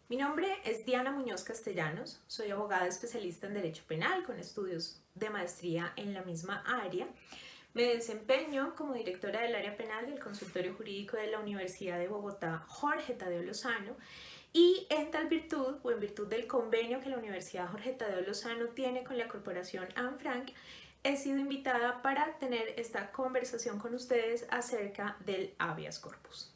Mi nombre es Diana Muñoz Castellanos, soy abogada especialista en Derecho Penal con estudios de maestría en la misma área. Me desempeño como directora del área penal del Consultorio Jurídico de la Universidad de Bogotá, Jorge Tadeo Lozano, y en tal virtud o en virtud del convenio que la Universidad Jorge Tadeo Lozano tiene con la corporación Anne Frank, he sido invitada para tener esta conversación con ustedes acerca del habeas corpus.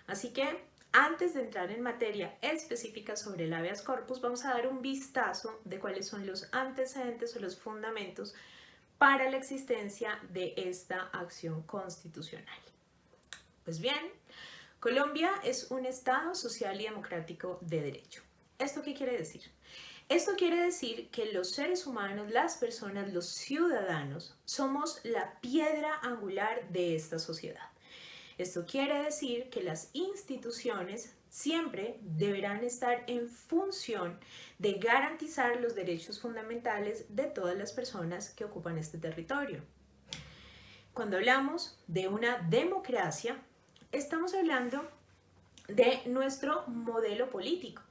Así que antes de entrar en materia específica sobre el habeas corpus, vamos a dar un vistazo de cuáles son los antecedentes o los fundamentos para la existencia de esta acción constitucional. Pues bien, Colombia es un Estado social y democrático de derecho. ¿Esto qué quiere decir? Esto quiere decir que los seres humanos, las personas, los ciudadanos, somos la piedra angular de esta sociedad. Esto quiere decir que las instituciones siempre deberán estar en función de garantizar los derechos fundamentales de todas las personas que ocupan este territorio. Cuando hablamos de una democracia, estamos hablando de nuestro modelo político.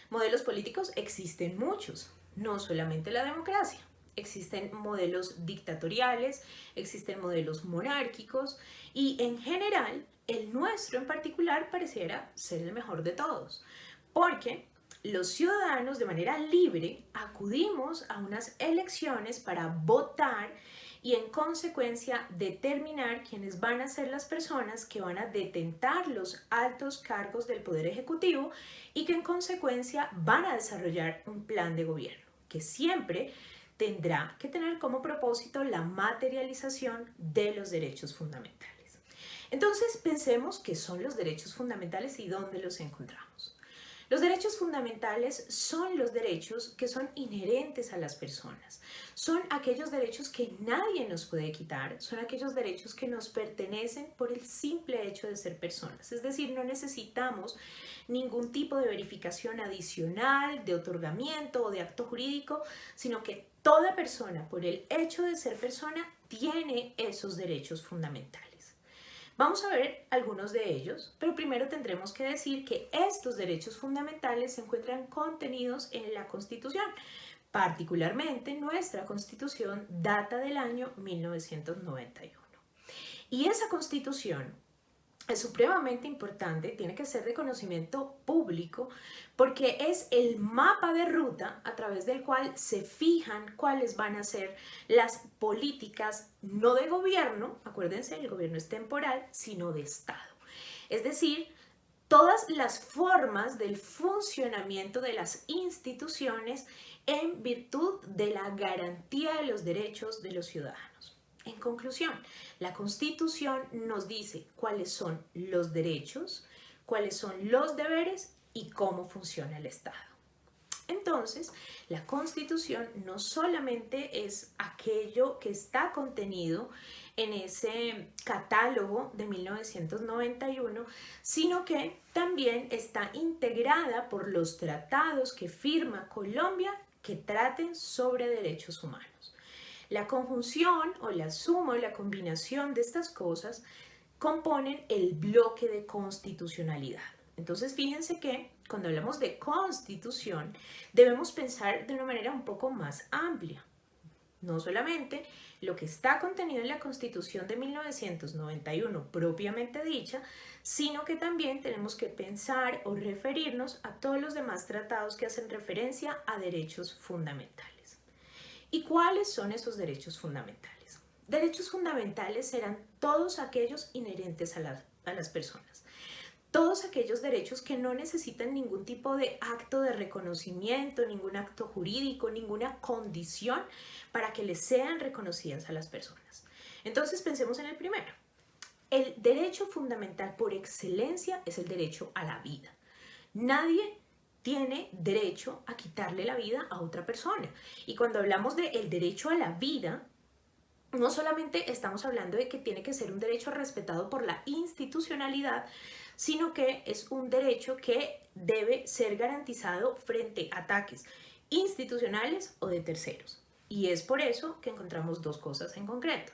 Modelos políticos existen muchos, no solamente la democracia. Existen modelos dictatoriales, existen modelos monárquicos y en general el nuestro en particular pareciera ser el mejor de todos, porque los ciudadanos de manera libre acudimos a unas elecciones para votar y en consecuencia determinar quiénes van a ser las personas que van a detentar los altos cargos del Poder Ejecutivo y que en consecuencia van a desarrollar un plan de gobierno que siempre tendrá que tener como propósito la materialización de los derechos fundamentales. Entonces pensemos qué son los derechos fundamentales y dónde los encontramos. Los derechos fundamentales son los derechos que son inherentes a las personas. Son aquellos derechos que nadie nos puede quitar, son aquellos derechos que nos pertenecen por el simple hecho de ser personas. Es decir, no necesitamos ningún tipo de verificación adicional, de otorgamiento o de acto jurídico, sino que toda persona, por el hecho de ser persona, tiene esos derechos fundamentales. Vamos a ver algunos de ellos, pero primero tendremos que decir que estos derechos fundamentales se encuentran contenidos en la Constitución. Particularmente, nuestra Constitución data del año 1991. Y esa Constitución es supremamente importante, tiene que ser de conocimiento público porque es el mapa de ruta a través del cual se fijan cuáles van a ser las políticas no de gobierno, acuérdense, el gobierno es temporal, sino de Estado. Es decir, todas las formas del funcionamiento de las instituciones en virtud de la garantía de los derechos de los ciudadanos. En conclusión, la Constitución nos dice cuáles son los derechos, cuáles son los deberes y cómo funciona el Estado. Entonces, la Constitución no solamente es aquello que está contenido en ese catálogo de 1991, sino que también está integrada por los tratados que firma Colombia que traten sobre derechos humanos. La conjunción o la suma o la combinación de estas cosas componen el bloque de constitucionalidad. Entonces fíjense que cuando hablamos de constitución debemos pensar de una manera un poco más amplia. No solamente lo que está contenido en la Constitución de 1991 propiamente dicha, sino que también tenemos que pensar o referirnos a todos los demás tratados que hacen referencia a derechos fundamentales. ¿Y cuáles son esos derechos fundamentales? Derechos fundamentales serán todos aquellos inherentes a las personas. Todos aquellos derechos que no necesitan ningún tipo de acto de reconocimiento, ningún acto jurídico, ninguna condición para que les sean reconocidas a las personas. Entonces pensemos en el primero. El derecho fundamental por excelencia es el derecho a la vida. Nadie tiene derecho a quitarle la vida a otra persona. Y cuando hablamos del derecho a la vida, no solamente estamos hablando de que tiene que ser un derecho respetado por la institucionalidad, sino que es un derecho que debe ser garantizado frente a ataques institucionales o de terceros. Y es por eso que encontramos dos cosas en concreto.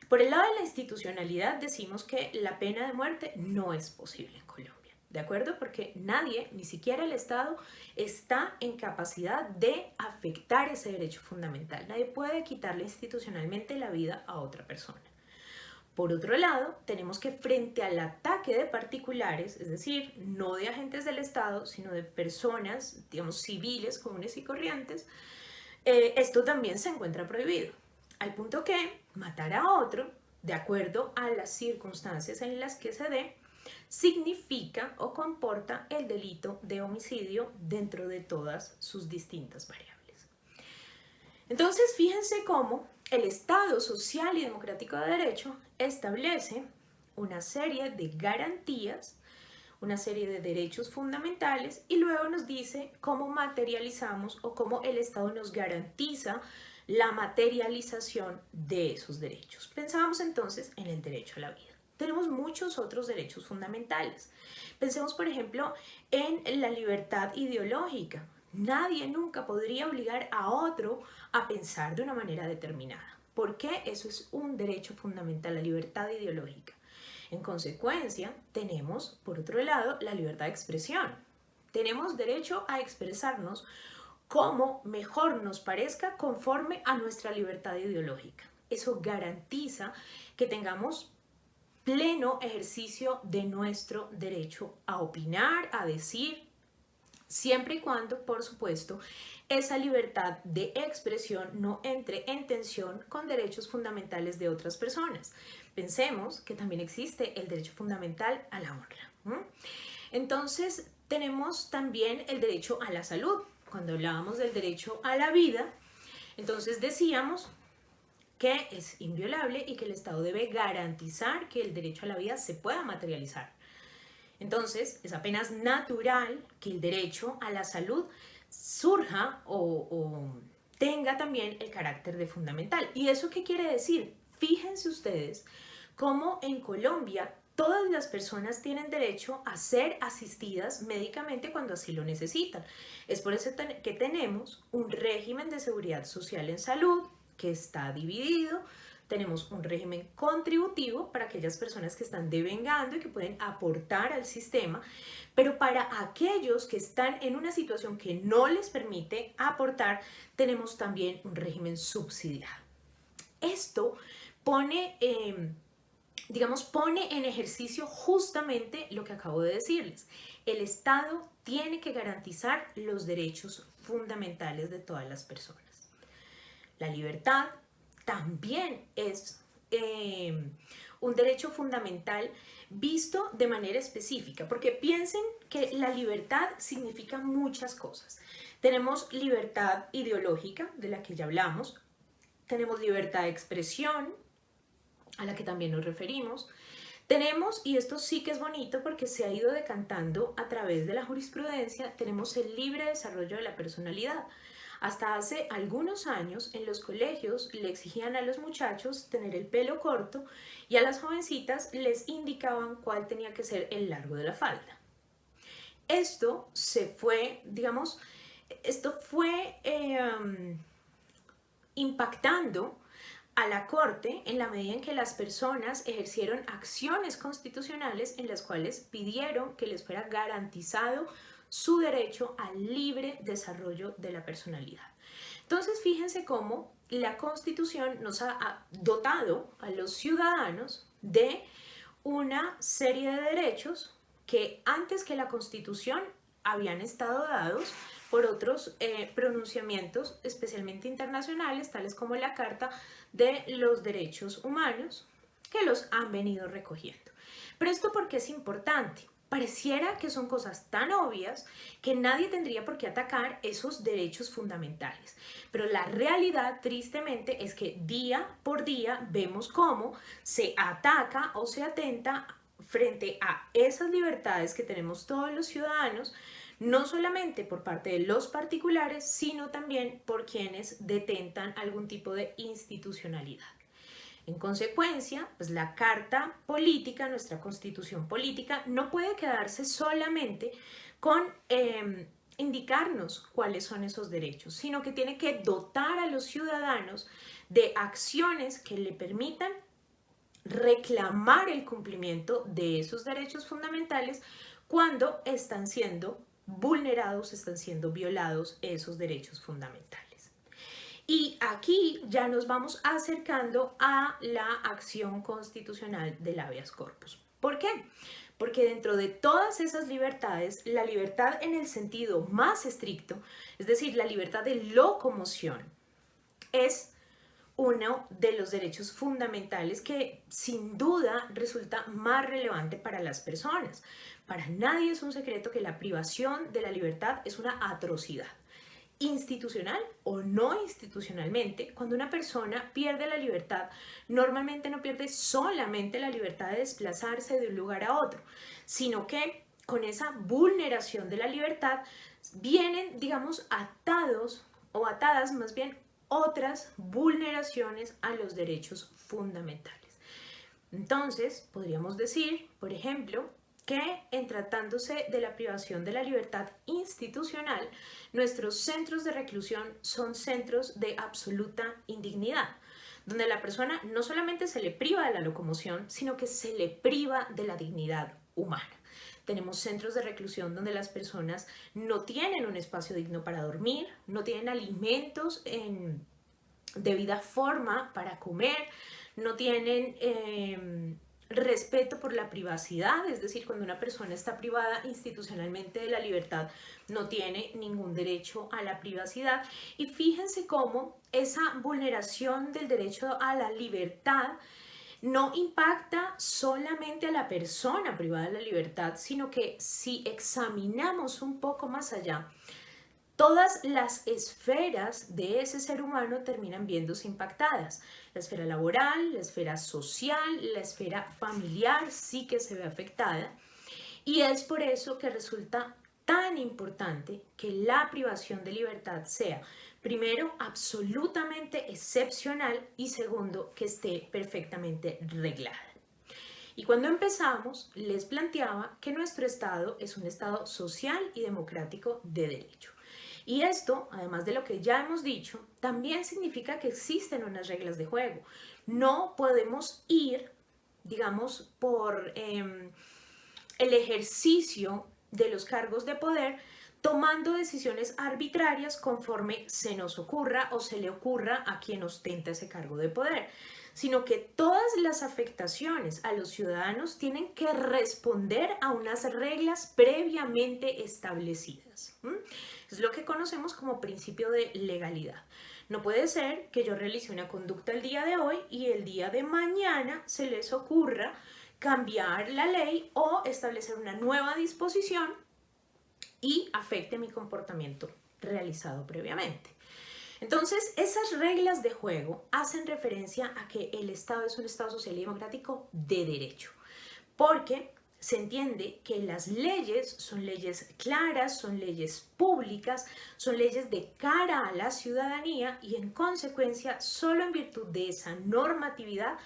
Por el lado de la institucionalidad decimos que la pena de muerte no es posible en Colombia. ¿De ¿de acuerdo? Porque nadie, ni siquiera el Estado, está en capacidad de afectar ese derecho fundamental. Nadie puede quitarle institucionalmente la vida a otra persona. Por otro lado, tenemos que frente al ataque de particulares, es decir, no de agentes del Estado, sino de personas, digamos, civiles, comunes y corrientes, esto también se encuentra prohibido. Al punto que matar a otro, de acuerdo a las circunstancias en las que se dé, significa o comporta el delito de homicidio dentro de todas sus distintas variables. Entonces, fíjense cómo el Estado social y democrático de derecho establece una serie de garantías, una serie de derechos fundamentales y luego nos dice cómo materializamos o cómo el Estado nos garantiza la materialización de esos derechos. Pensábamos entonces en el derecho a la vida. Tenemos muchos otros derechos fundamentales. Pensemos, por ejemplo, en la libertad ideológica. Nadie nunca podría obligar a otro a pensar de una manera determinada. ¿Por qué? Eso es un derecho fundamental, la libertad ideológica. En consecuencia, tenemos, por otro lado, la libertad de expresión. Tenemos derecho a expresarnos como mejor nos parezca conforme a nuestra libertad ideológica. Eso garantiza que tengamos pleno ejercicio de nuestro derecho a opinar, a decir, siempre y cuando, por supuesto, esa libertad de expresión no entre en tensión con derechos fundamentales de otras personas. Pensemos que también existe el derecho fundamental a la honra. Entonces, tenemos también el derecho a la salud. Cuando hablábamos del derecho a la vida, entonces decíamos que es inviolable y que el Estado debe garantizar que el derecho a la vida se pueda materializar. Entonces, es apenas natural que el derecho a la salud surja o tenga también el carácter de fundamental. ¿Y eso qué quiere decir? Fíjense ustedes cómo en Colombia todas las personas tienen derecho a ser asistidas médicamente cuando así lo necesitan. Es por eso que tenemos un régimen de seguridad social en salud que está dividido. Tenemos un régimen contributivo para aquellas personas que están devengando y que pueden aportar al sistema, pero para aquellos que están en una situación que no les permite aportar, tenemos también un régimen subsidiado. Esto pone en ejercicio justamente lo que acabo de decirles. El Estado tiene que garantizar los derechos fundamentales de todas las personas. La libertad también es un derecho fundamental visto de manera específica, porque piensen que la libertad significa muchas cosas. Tenemos libertad ideológica, de la que ya hablamos, tenemos libertad de expresión, a la que también nos referimos. Tenemos, y esto sí que es bonito porque se ha ido decantando a través de la jurisprudencia, tenemos el libre desarrollo de la personalidad. Hasta hace algunos años en los colegios le exigían a los muchachos tener el pelo corto y a las jovencitas les indicaban cuál tenía que ser el largo de la falda. Esto se fue, digamos, impactando a la Corte en la medida en que las personas ejercieron acciones constitucionales en las cuales pidieron que les fuera garantizado su derecho al libre desarrollo de la personalidad. Entonces, fíjense cómo la Constitución nos ha dotado a los ciudadanos de una serie de derechos que antes que la Constitución habían estado dados por otros pronunciamientos, especialmente internacionales, tales como la Carta de los Derechos Humanos, que los han venido recogiendo. Pero esto, ¿por qué es importante? Pareciera que son cosas tan obvias que nadie tendría por qué atacar esos derechos fundamentales. Pero la realidad, tristemente, es que día por día vemos cómo se ataca o se atenta frente a esas libertades que tenemos todos los ciudadanos, no solamente por parte de los particulares, sino también por quienes detentan algún tipo de institucionalidad. En consecuencia, pues la Carta Política, nuestra Constitución Política, no puede quedarse solamente con indicarnos cuáles son esos derechos, sino que tiene que dotar a los ciudadanos de acciones que le permitan reclamar el cumplimiento de esos derechos fundamentales cuando están siendo vulnerados, están siendo violados esos derechos fundamentales. Y aquí ya nos vamos acercando a la acción constitucional del habeas corpus. ¿Por qué? Porque dentro de todas esas libertades, la libertad en el sentido más estricto, es decir, la libertad de locomoción, es uno de los derechos fundamentales que sin duda resulta más relevante para las personas. Para nadie es un secreto que la privación de la libertad es una atrocidad. Institucional o no institucionalmente, cuando una persona pierde la libertad, normalmente no pierde solamente la libertad de desplazarse de un lugar a otro, sino que con esa vulneración de la libertad vienen, digamos, atados o atadas más bien otras vulneraciones a los derechos fundamentales. Entonces, podríamos decir, por ejemplo, que en tratándose de la privación de la libertad institucional, nuestros centros de reclusión son centros de absoluta indignidad, donde la persona no solamente se le priva de la locomoción, sino que se le priva de la dignidad humana. Tenemos centros de reclusión donde las personas no tienen un espacio digno para dormir, no tienen alimentos en debida forma para comer, no tienen respeto por la privacidad, es decir, cuando una persona está privada institucionalmente de la libertad, no tiene ningún derecho a la privacidad. Y fíjense cómo esa vulneración del derecho a la libertad no impacta solamente a la persona privada de la libertad, sino que si examinamos un poco más allá, todas las esferas de ese ser humano terminan viéndose impactadas. La esfera laboral, la esfera social, la esfera familiar sí que se ve afectada. Y es por eso que resulta tan importante que la privación de libertad sea, primero, absolutamente excepcional y segundo, que esté perfectamente reglada. Y cuando empezamos, les planteaba que nuestro Estado es un Estado social y democrático de derecho. Y esto, además de lo que ya hemos dicho, también significa que existen unas reglas de juego. No podemos ir, digamos, por el ejercicio de los cargos de poder tomando decisiones arbitrarias conforme se nos ocurra o se le ocurra a quien ostenta ese cargo de poder, sino que todas las afectaciones a los ciudadanos tienen que responder a unas reglas previamente establecidas. Es lo que conocemos como principio de legalidad. No puede ser que yo realice una conducta el día de hoy y el día de mañana se les ocurra cambiar la ley o establecer una nueva disposición y afecte mi comportamiento realizado previamente. Entonces, esas reglas de juego hacen referencia a que el Estado es un Estado social y democrático de derecho, porque se entiende que las leyes son leyes claras, son leyes públicas, son leyes de cara a la ciudadanía y en consecuencia, solo en virtud de esa normatividad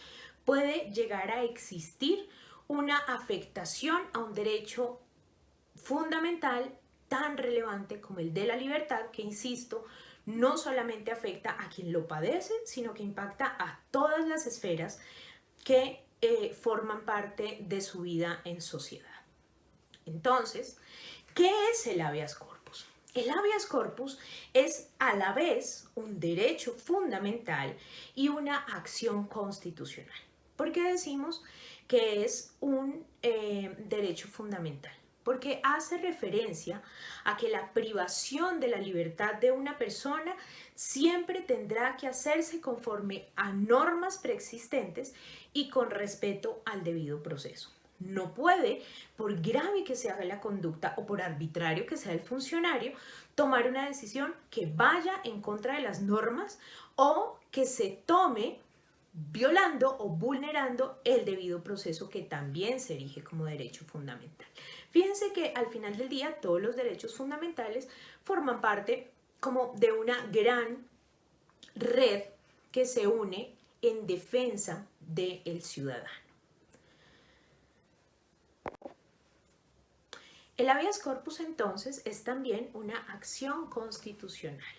puede llegar a existir una afectación a un derecho fundamental tan relevante como el de la libertad, que insisto, no solamente afecta a quien lo padece, sino que impacta a todas las esferas que forman parte de su vida en sociedad. Entonces, ¿qué es el habeas corpus? El habeas corpus es a la vez un derecho fundamental y una acción constitucional. ¿Por qué decimos que es un derecho fundamental? Porque hace referencia a que la privación de la libertad de una persona siempre tendrá que hacerse conforme a normas preexistentes y con respeto al debido proceso. No puede, por grave que sea la conducta o por arbitrario que sea el funcionario, tomar una decisión que vaya en contra de las normas o que se tome violando o vulnerando el debido proceso que también se erige como derecho fundamental. Fíjense que al final del día todos los derechos fundamentales forman parte como de una gran red que se une en defensa del ciudadano. El habeas corpus entonces es también una acción constitucional.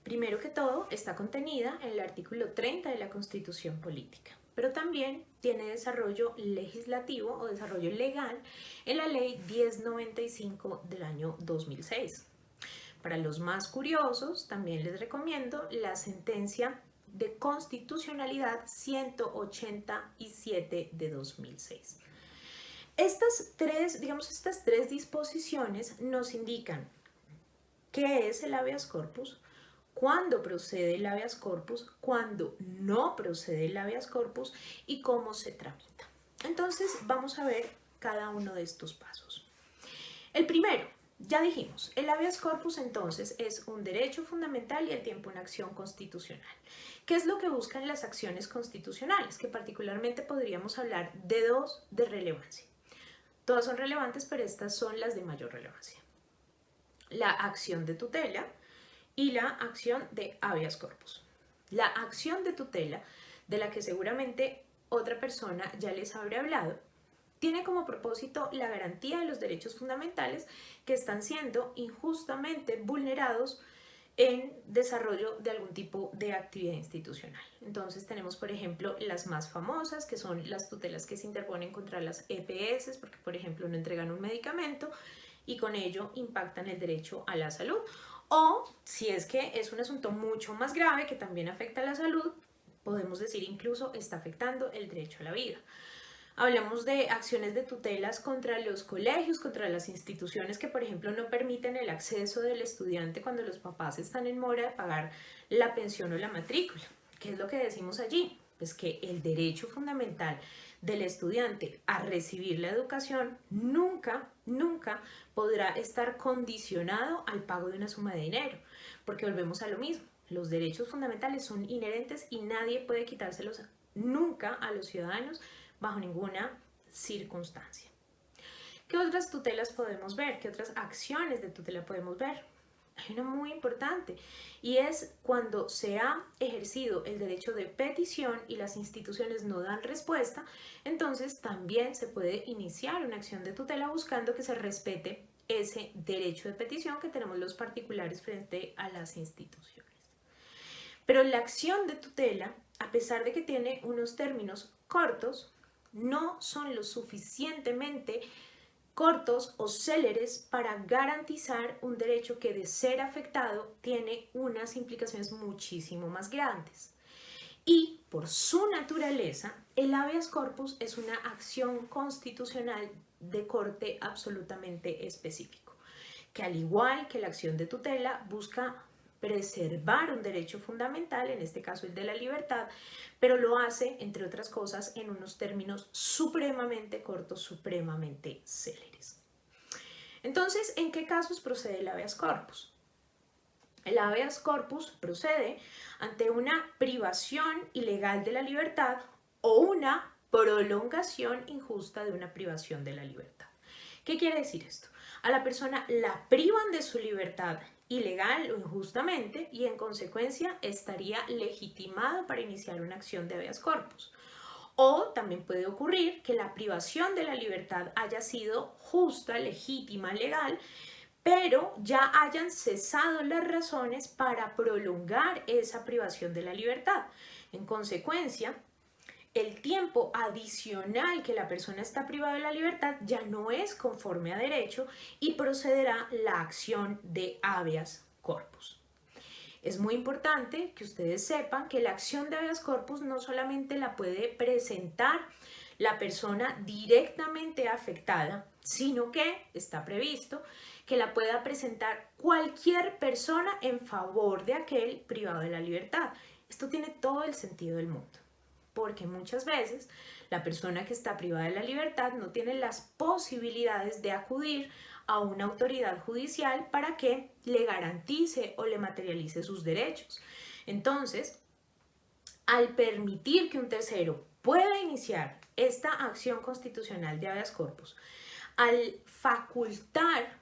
Primero que todo, está contenida en el artículo 30 de la Constitución Política. pero también tiene desarrollo legislativo o desarrollo legal en la Ley 1095 del año 2006. Para los más curiosos, también les recomiendo la sentencia de constitucionalidad 187 de 2006. Estas tres disposiciones nos indican qué es el habeas corpus, cuándo procede el habeas corpus, cuándo no procede el habeas corpus y cómo se tramita. Entonces vamos a ver cada uno de estos pasos. El primero, ya dijimos, el habeas corpus entonces es un derecho fundamental y al tiempo una acción constitucional. ¿Qué es lo que buscan las acciones constitucionales? Que particularmente podríamos hablar de dos de relevancia. Todas son relevantes, pero estas son las de mayor relevancia. La acción de tutela y la acción de habeas corpus. La acción de tutela, de la que seguramente otra persona ya les habrá hablado, tiene como propósito la garantía de los derechos fundamentales que están siendo injustamente vulnerados en desarrollo de algún tipo de actividad institucional. Entonces tenemos, por ejemplo, las más famosas, que son las tutelas que se interponen contra las EPS, porque, por ejemplo, no entregan un medicamento y con ello impactan el derecho a la salud. O si es que es un asunto mucho más grave que también afecta a la salud, podemos decir incluso está afectando el derecho a la vida. Hablamos de acciones de tutelas contra los colegios, contra las instituciones que, por ejemplo, no permiten el acceso del estudiante cuando los papás están en mora de pagar la pensión o la matrícula. ¿Qué es lo que decimos allí? Pues que el derecho fundamental del estudiante a recibir la educación nunca podrá estar condicionado al pago de una suma de dinero, porque volvemos a lo mismo. Los derechos fundamentales son inherentes y nadie puede quitárselos nunca a los ciudadanos bajo ninguna circunstancia. ¿Qué otras tutelas podemos ver? ¿Qué otras acciones de tutela podemos ver? Hay una muy importante y es cuando se ha ejercido el derecho de petición y las instituciones no dan respuesta, entonces también se puede iniciar una acción de tutela buscando que se respete ese derecho de petición que tenemos los particulares frente a las instituciones. Pero la acción de tutela, a pesar de que tiene unos términos cortos, no son lo suficientemente cortos o céleres para garantizar un derecho que, de ser afectado, tiene unas implicaciones muchísimo más grandes. Y por su naturaleza, el habeas corpus es una acción constitucional de corte absolutamente específico, que al igual que la acción de tutela busca preservar un derecho fundamental, en este caso el de la libertad, pero lo hace, entre otras cosas, en unos términos supremamente cortos, supremamente céleres. Entonces, ¿en qué casos procede el habeas corpus? El habeas corpus procede ante una privación ilegal de la libertad o una prolongación injusta de una privación de la libertad. ¿Qué quiere decir esto? A la persona la privan de su libertad ilegal o injustamente y en consecuencia estaría legitimado para iniciar una acción de habeas corpus. O también puede ocurrir que la privación de la libertad haya sido justa, legítima, legal, pero ya hayan cesado las razones para prolongar esa privación de la libertad. En consecuencia, el tiempo adicional que la persona está privada de la libertad ya no es conforme a derecho y procederá la acción de habeas corpus. Es muy importante que ustedes sepan que la acción de habeas corpus no solamente la puede presentar la persona directamente afectada, sino que está previsto que la pueda presentar cualquier persona en favor de aquel privado de la libertad. Esto tiene todo el sentido del mundo, porque muchas veces la persona que está privada de la libertad no tiene las posibilidades de acudir a una autoridad judicial para que le garantice o le materialice sus derechos. Entonces, al permitir que un tercero pueda iniciar esta acción constitucional de habeas corpus, al facultar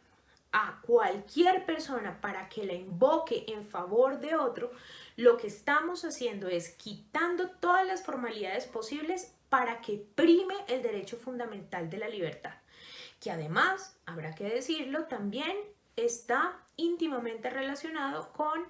a cualquier persona para que la invoque en favor de otro, lo que estamos haciendo es quitando todas las formalidades posibles para que prime el derecho fundamental de la libertad, que además, habrá que decirlo, también está íntimamente relacionado con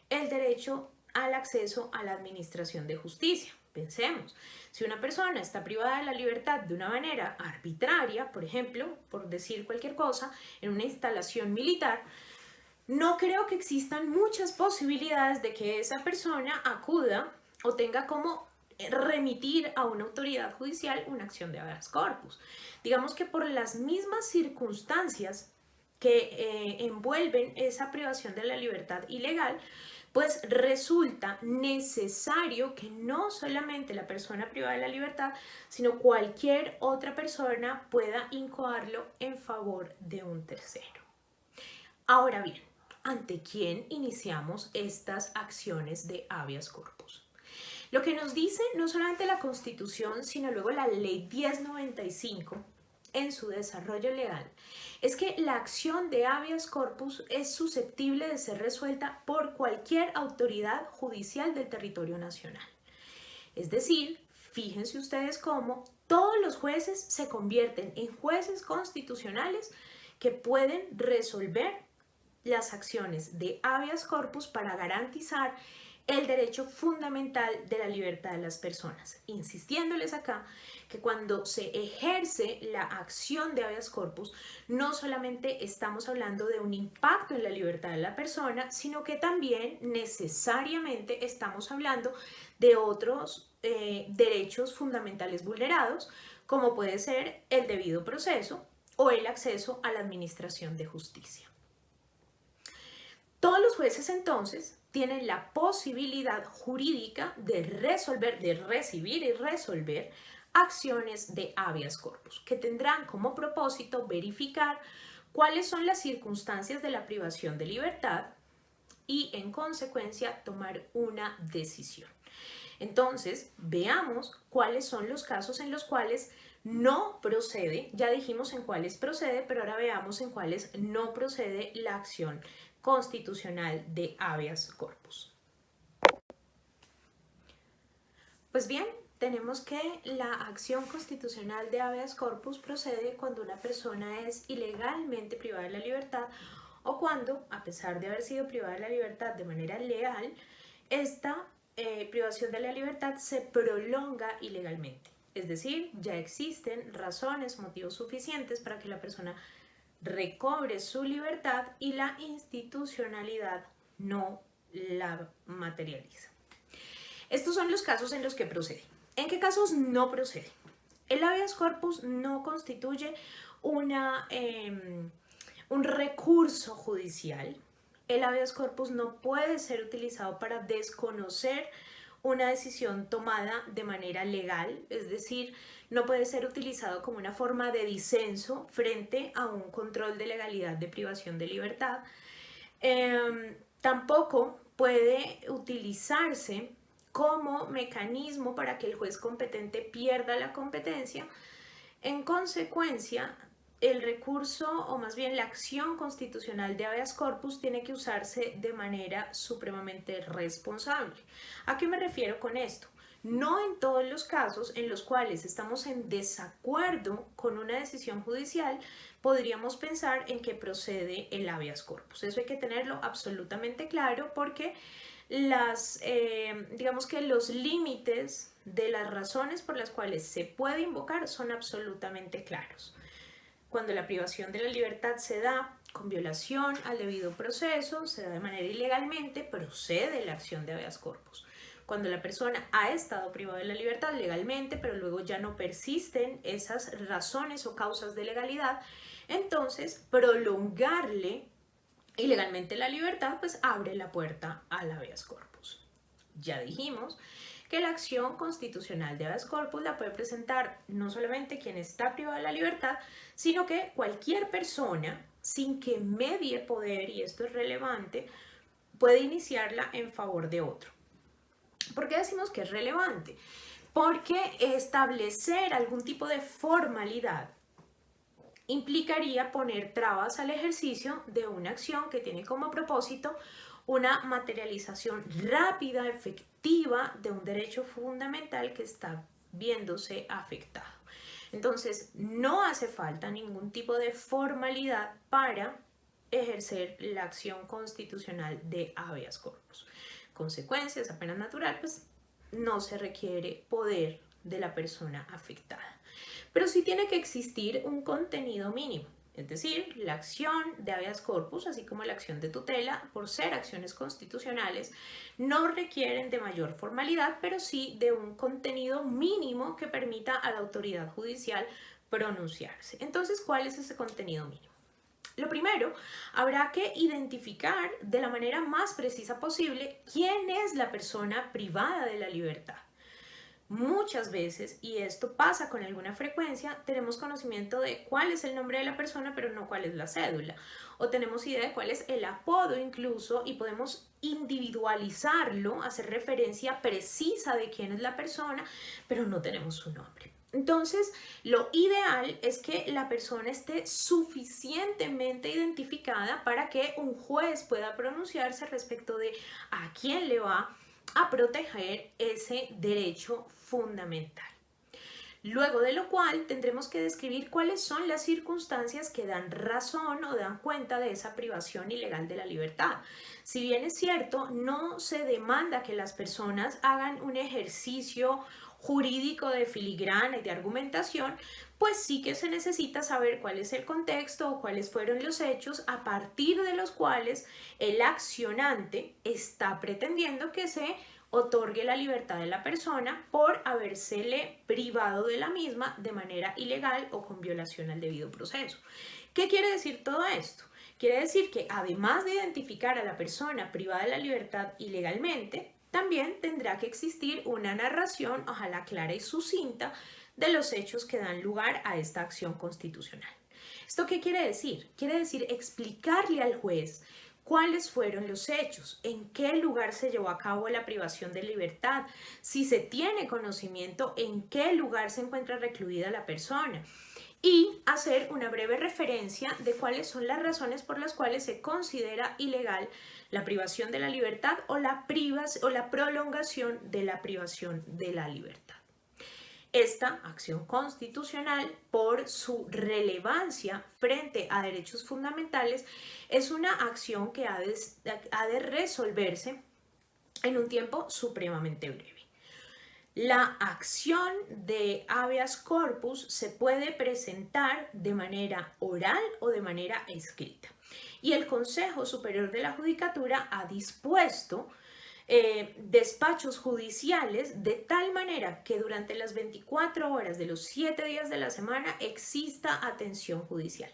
el derecho al acceso a la administración de justicia, Pensemos, si una persona está privada de la libertad de una manera arbitraria, por ejemplo, por decir cualquier cosa, en una instalación militar, no creo que existan muchas posibilidades de que esa persona acuda o tenga como remitir a una autoridad judicial una acción de habeas corpus. Digamos que por las mismas circunstancias que envuelven esa privación de la libertad ilegal, pues resulta necesario que no solamente la persona privada de la libertad, sino cualquier otra persona pueda incoarlo en favor de un tercero. Ahora bien, ¿ante quién iniciamos estas acciones de habeas corpus? Lo que nos dice no solamente la Constitución, sino luego la Ley 1095 en su desarrollo legal, es que la acción de habeas corpus es susceptible de ser resuelta por cualquier autoridad judicial del territorio nacional. Es decir, fíjense ustedes cómo todos los jueces se convierten en jueces constitucionales que pueden resolver las acciones de habeas corpus para garantizar el derecho fundamental de la libertad de las personas, insistiéndoles acá que cuando se ejerce la acción de habeas corpus, no solamente estamos hablando de un impacto en la libertad de la persona, sino que también necesariamente estamos hablando de otros derechos fundamentales vulnerados, como puede ser el debido proceso o el acceso a la administración de justicia. Todos los jueces entonces tienen la posibilidad jurídica de resolver, de recibir y resolver acciones de habeas corpus, que tendrán como propósito verificar cuáles son las circunstancias de la privación de libertad y en consecuencia tomar una decisión. Entonces, veamos cuáles son los casos en los cuales no procede, ya dijimos en cuáles procede, pero ahora veamos en cuáles no procede la acción constitucional de habeas corpus. Pues bien, tenemos que la acción constitucional de habeas corpus procede cuando una persona es ilegalmente privada de la libertad o cuando, a pesar de haber sido privada de la libertad de manera legal, esta privación de la libertad se prolonga ilegalmente. Es decir, ya existen razones, motivos suficientes para que la persona recobre su libertad y la institucionalidad no la materializa. Estos son los casos en los que procede. ¿En qué casos no procede? El habeas corpus no constituye un recurso judicial. El habeas corpus no puede ser utilizado para desconocer una decisión tomada de manera legal, es decir, no puede ser utilizado como una forma de disenso frente a un control de legalidad de privación de libertad. Tampoco puede utilizarse como mecanismo para que el juez competente pierda la competencia. En consecuencia, el recurso, o más bien la acción constitucional de habeas corpus, tiene que usarse de manera supremamente responsable. ¿A qué me refiero con esto? No en todos los casos en los cuales estamos en desacuerdo con una decisión judicial podríamos pensar en que procede el habeas corpus. Eso hay que tenerlo absolutamente claro porque digamos que los límites de las razones por las cuales se puede invocar son absolutamente claros. Cuando la privación de la libertad se da con violación al debido proceso, se da de manera ilegalmente, procede la acción de habeas corpus. Cuando la persona ha estado privada de la libertad legalmente, pero luego ya no persisten esas razones o causas de legalidad, entonces prolongarle ilegalmente la libertad pues abre la puerta al habeas corpus. Ya dijimos que la acción constitucional de habeas corpus la puede presentar no solamente quien está privado de la libertad, sino que cualquier persona sin que medie poder, y esto es relevante, puede iniciarla en favor de otro. ¿Por qué decimos que es relevante? Porque establecer algún tipo de formalidad implicaría poner trabas al ejercicio de una acción que tiene como propósito una materialización rápida, efectiva de un derecho fundamental que está viéndose afectado. Entonces, no hace falta ningún tipo de formalidad para ejercer la acción constitucional de habeas corpus. Consecuencias, apenas natural, pues no se requiere poder de la persona afectada. Pero sí tiene que existir un contenido mínimo. Es decir, la acción de habeas corpus, así como la acción de tutela, por ser acciones constitucionales, no requieren de mayor formalidad, pero sí de un contenido mínimo que permita a la autoridad judicial pronunciarse. Entonces, ¿cuál es ese contenido mínimo? Lo primero, habrá que identificar de la manera más precisa posible quién es la persona privada de la libertad. Muchas veces, y esto pasa con alguna frecuencia, tenemos conocimiento de cuál es el nombre de la persona, pero no cuál es la cédula. O tenemos idea de cuál es el apodo incluso y podemos individualizarlo, hacer referencia precisa de quién es la persona, pero no tenemos su nombre. Entonces, lo ideal es que la persona esté suficientemente identificada para que un juez pueda pronunciarse respecto de a quién le va a proteger ese derecho fundamental. Luego de lo cual tendremos que describir cuáles son las circunstancias que dan razón o dan cuenta de esa privación ilegal de la libertad. Si bien es cierto, no se demanda que las personas hagan un ejercicio jurídico de filigrana y de argumentación, pues sí que se necesita saber cuál es el contexto o cuáles fueron los hechos a partir de los cuales el accionante está pretendiendo que se otorgue la libertad de la persona por habérsele privado de la misma de manera ilegal o con violación al debido proceso. ¿Qué quiere decir todo esto? Quiere decir que además de identificar a la persona privada de la libertad ilegalmente, también tendrá que existir una narración, ojalá clara y sucinta, de los hechos que dan lugar a esta acción constitucional. ¿Esto qué quiere decir? Quiere decir explicarle al juez cuáles fueron los hechos, en qué lugar se llevó a cabo la privación de libertad, si se tiene conocimiento en qué lugar se encuentra recluida la persona, y hacer una breve referencia de cuáles son las razones por las cuales se considera ilegal la privación de la libertad o la prolongación de la privación de la libertad. Esta acción constitucional, por su relevancia frente a derechos fundamentales, es una acción que ha de resolverse en un tiempo supremamente breve. La acción de habeas corpus se puede presentar de manera oral o de manera escrita. Y el Consejo Superior de la Judicatura ha dispuesto despachos judiciales de tal manera que durante las 24 horas de los 7 días de la semana exista atención judicial.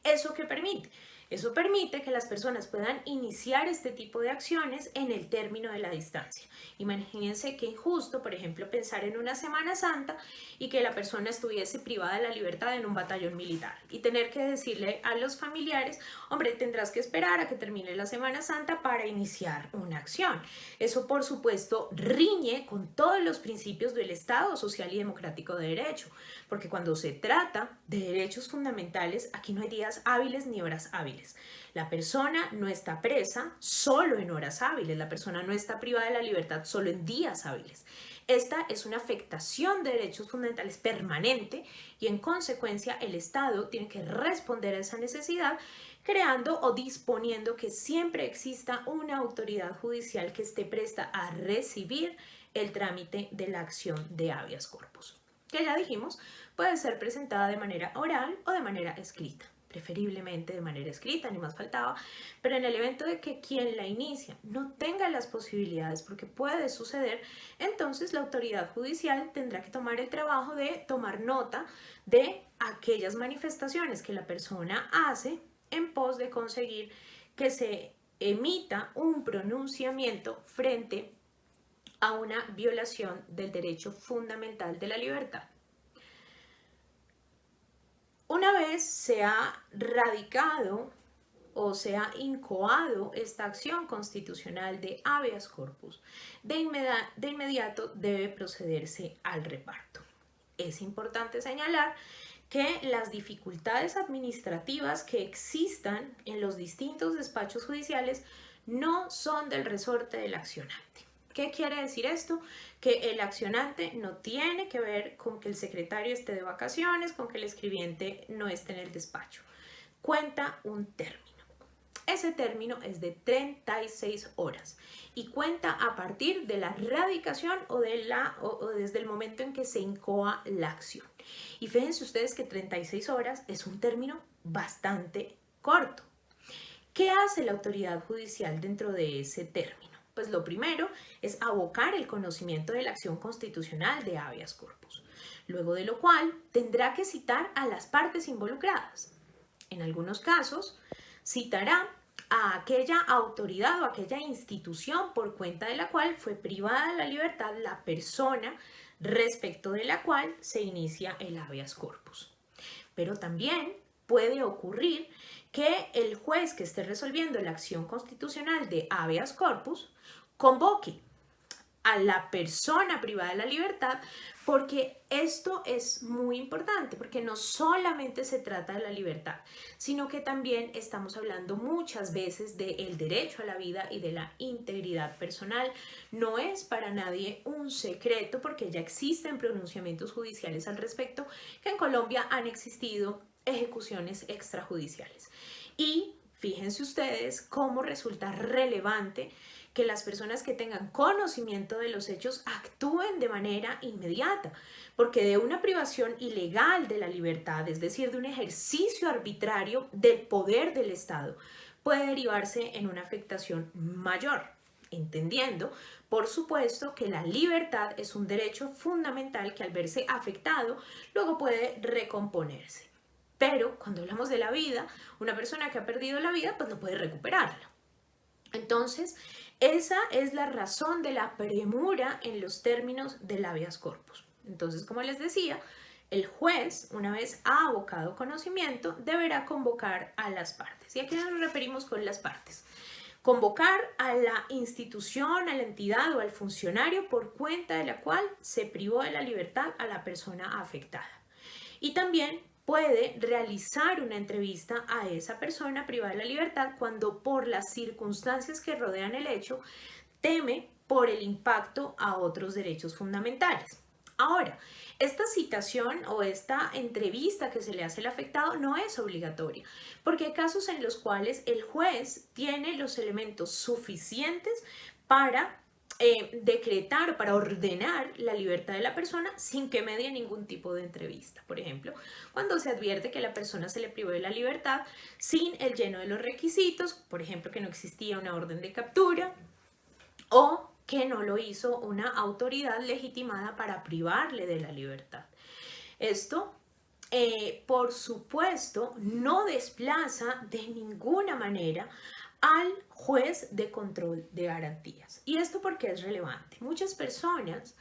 ¿Eso qué permite? Eso permite que las personas puedan iniciar este tipo de acciones en el término de la distancia. Imagínense qué injusto, por ejemplo, pensar en una Semana Santa y que la persona estuviese privada de la libertad en un batallón militar y tener que decirle a los familiares, hombre, tendrás que esperar a que termine la Semana Santa para iniciar una acción. Eso, por supuesto, riñe con todos los principios del Estado social y democrático de derecho, porque cuando se trata de derechos fundamentales, aquí no hay días hábiles ni horas hábiles. La persona no está presa solo en horas hábiles, la persona no está privada de la libertad solo en días hábiles. Esta es una afectación de derechos fundamentales permanente y en consecuencia el Estado tiene que responder a esa necesidad creando o disponiendo que siempre exista una autoridad judicial que esté presta a recibir el trámite de la acción de habeas corpus, que ya dijimos puede ser presentada de manera oral o de manera escrita. Preferiblemente de manera escrita, ni más faltaba, pero en el evento de que quien la inicia no tenga las posibilidades, porque puede suceder, entonces la autoridad judicial tendrá que tomar el trabajo de tomar nota de aquellas manifestaciones que la persona hace en pos de conseguir que se emita un pronunciamiento frente a una violación del derecho fundamental de la libertad. Una vez se ha radicado o se ha incoado esta acción constitucional de habeas corpus, de inmediato debe procederse al reparto. Es importante señalar que las dificultades administrativas que existan en los distintos despachos judiciales no son del resorte del accionante. ¿Qué quiere decir esto? Que el accionante no tiene que ver con que el secretario esté de vacaciones, con que el escribiente no esté en el despacho. Cuenta un término. ese término es de 36 horas y cuenta a partir de la radicación o desde el momento en que se incoa la acción. Y fíjense ustedes que 36 horas es un término bastante corto. ¿Qué hace la autoridad judicial dentro de ese término? Pues lo primero es abocar el conocimiento de la acción constitucional de habeas corpus, luego de lo cual tendrá que citar a las partes involucradas. En algunos casos, citará a aquella autoridad o aquella institución por cuenta de la cual fue privada de la libertad la persona respecto de la cual se inicia el habeas corpus. Pero también puede ocurrir que el juez que esté resolviendo la acción constitucional de habeas corpus convoque a la persona privada de la libertad, porque esto es muy importante, porque no solamente se trata de la libertad, sino que también estamos hablando muchas veces del derecho a la vida y de la integridad personal. No es para nadie un secreto, porque ya existen pronunciamientos judiciales al respecto, que en Colombia han existido ejecuciones extrajudiciales. Y fíjense ustedes cómo resulta relevante que las personas que tengan conocimiento de los hechos actúen de manera inmediata, porque de una privación ilegal de la libertad, es decir, de un ejercicio arbitrario del poder del Estado, puede derivarse en una afectación mayor, entendiendo, por supuesto, que la libertad es un derecho fundamental que al verse afectado, luego puede recomponerse. Pero cuando hablamos de la vida, una persona que ha perdido la vida, pues no puede recuperarla. Entonces, esa es la razón de la premura en los términos del habeas corpus. Entonces, como les decía, el juez, una vez ha abocado conocimiento, deberá convocar a las partes. ¿Y a qué nos referimos con las partes? Convocar a la institución, a la entidad o al funcionario por cuenta de la cual se privó de la libertad a la persona afectada. Y también puede realizar una entrevista a esa persona privada de la libertad cuando por las circunstancias que rodean el hecho teme por el impacto a otros derechos fundamentales. Ahora, esta citación o esta entrevista que se le hace al afectado no es obligatoria, porque hay casos en los cuales el juez tiene los elementos suficientes para decretar o para ordenar la libertad de la persona sin que medie ningún tipo de entrevista. Por ejemplo, cuando se advierte que la persona se le privó de la libertad sin el lleno de los requisitos, por ejemplo, que no existía una orden de captura o que no lo hizo una autoridad legitimada para privarle de la libertad. Esto, por supuesto, no desplaza de ninguna manera al juez de control de garantías. ¿Y esto por qué es relevante? Muchas personas,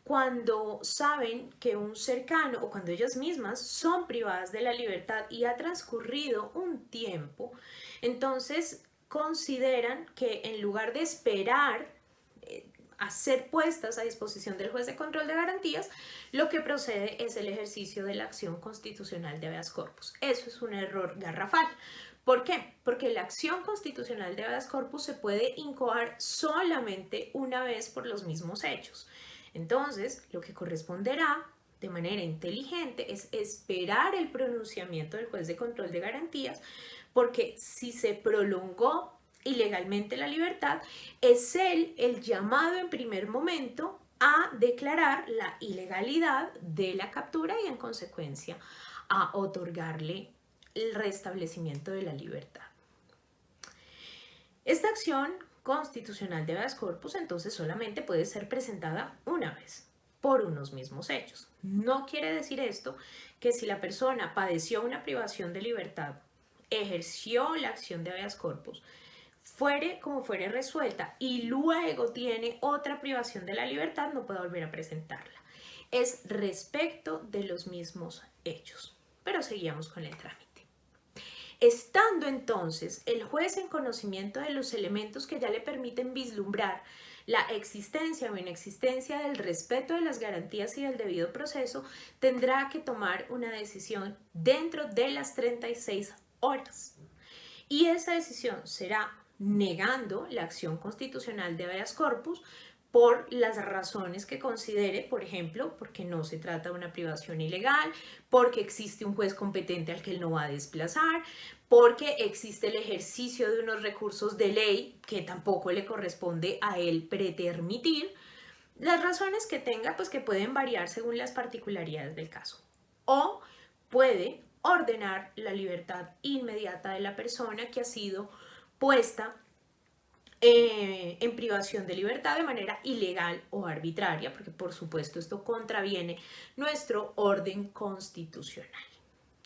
cuando saben que un cercano o cuando ellas mismas son privadas de la libertad y ha transcurrido un tiempo, entonces consideran que en lugar de esperar a ser puestas a disposición del juez de control de garantías, lo que procede es el ejercicio de la acción constitucional de habeas corpus. Eso es un error garrafal. ¿Por qué? Porque la acción constitucional de habeas corpus se puede incoar solamente una vez por los mismos hechos. Entonces, lo que corresponderá de manera inteligente es esperar el pronunciamiento del juez de control de garantías, porque si se prolongó ilegalmente la libertad, es él el llamado en primer momento a declarar la ilegalidad de la captura y en consecuencia a otorgarle el restablecimiento de la libertad. Esta acción constitucional de habeas corpus entonces solamente puede ser presentada una vez por unos mismos hechos. No quiere decir esto que si la persona padeció una privación de libertad, ejerció la acción de habeas corpus, fuere como fuere resuelta y luego tiene otra privación de la libertad, no puede volver a presentarla. Es respecto de los mismos hechos. Pero seguíamos con el trámite. Estando entonces el juez en conocimiento de los elementos que ya le permiten vislumbrar la existencia o inexistencia del respeto de las garantías y del debido proceso, tendrá que tomar una decisión dentro de las 36 horas. Y esa decisión será negando la acción constitucional de habeas corpus por las razones que considere, por ejemplo, porque no se trata de una privación ilegal, porque existe un juez competente al que él no va a desplazar, porque existe el ejercicio de unos recursos de ley que tampoco le corresponde a él pretermitir. Las razones que tenga, pues que pueden variar según las particularidades del caso. O puede ordenar la libertad inmediata de la persona que ha sido puesta en privación de libertad de manera ilegal o arbitraria, porque por supuesto esto contraviene nuestro orden constitucional.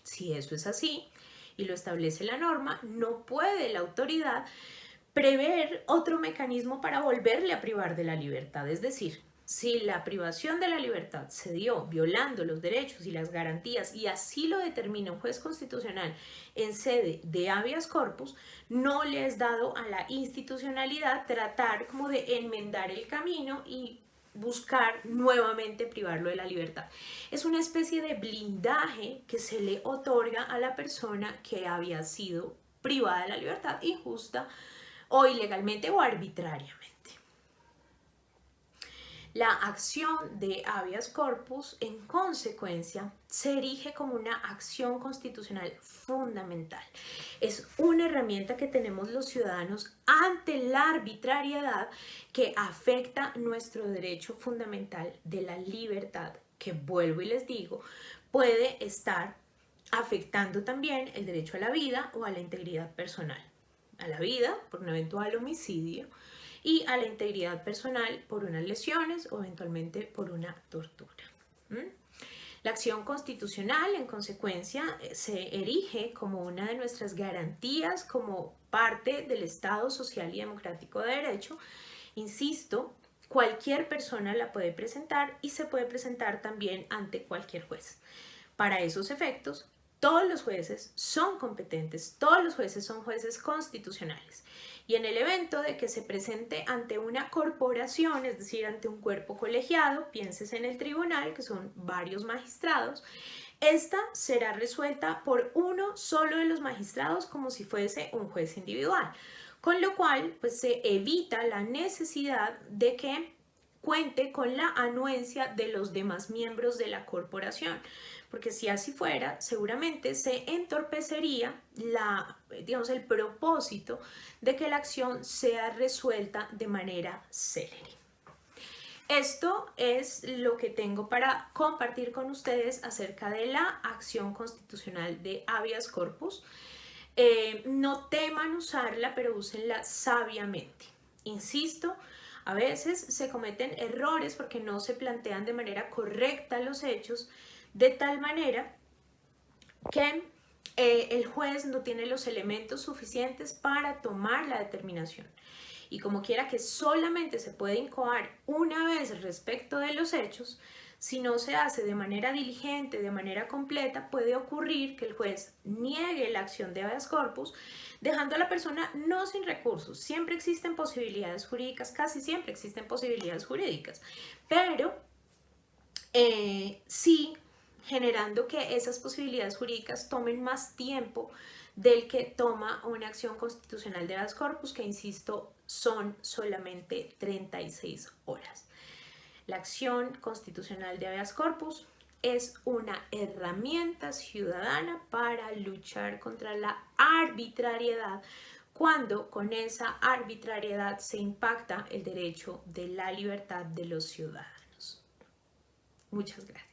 Si eso es así y lo establece la norma, no puede la autoridad prever otro mecanismo para volverle a privar de la libertad. Es decir, si la privación de la libertad se dio violando los derechos y las garantías y así lo determina un juez constitucional en sede de habeas corpus, no le es dado a la institucionalidad tratar como de enmendar el camino y buscar nuevamente privarlo de la libertad. Es una especie de blindaje que se le otorga a la persona que había sido privada de la libertad injusta o ilegalmente o arbitrariamente. La acción de habeas corpus, en consecuencia, se erige como una acción constitucional fundamental. Es una herramienta que tenemos los ciudadanos ante la arbitrariedad que afecta nuestro derecho fundamental de la libertad, que vuelvo y les digo, puede estar afectando también el derecho a la vida o a la integridad personal. A la vida por un eventual homicidio y a la integridad personal por unas lesiones o eventualmente por una tortura. La acción constitucional, en consecuencia, se erige como una de nuestras garantías como parte del Estado social y democrático de derecho. Insisto, cualquier persona la puede presentar y se puede presentar también ante cualquier juez. Para esos efectos, todos los jueces son competentes, todos los jueces son jueces constitucionales. Y en el evento de que se presente ante una corporación, es decir, ante un cuerpo colegiado, pienses en el tribunal, que son varios magistrados, esta será resuelta por uno solo de los magistrados como si fuese un juez individual. Con lo cual, pues se evita la necesidad de que cuente con la anuencia de los demás miembros de la corporación, porque si así fuera, seguramente se entorpecería el propósito de que la acción sea resuelta de manera célere. Esto es lo que tengo para compartir con ustedes acerca de la acción constitucional de habeas corpus. No teman usarla, pero úsenla sabiamente. Insisto, a veces se cometen errores porque no se plantean de manera correcta los hechos, de tal manera que el juez no tiene los elementos suficientes para tomar la determinación. Y como quiera que solamente se puede incoar una vez respecto de los hechos, si no se hace de manera diligente, de manera completa, puede ocurrir que el juez niegue la acción de habeas corpus, dejando a la persona no sin recursos. Siempre existen posibilidades jurídicas, casi siempre existen posibilidades jurídicas, pero sí generando que esas posibilidades jurídicas tomen más tiempo del que toma una acción constitucional de habeas corpus, que insisto, son solamente 36 horas. La acción constitucional de habeas corpus es una herramienta ciudadana para luchar contra la arbitrariedad cuando con esa arbitrariedad se impacta el derecho de la libertad de los ciudadanos. Muchas gracias.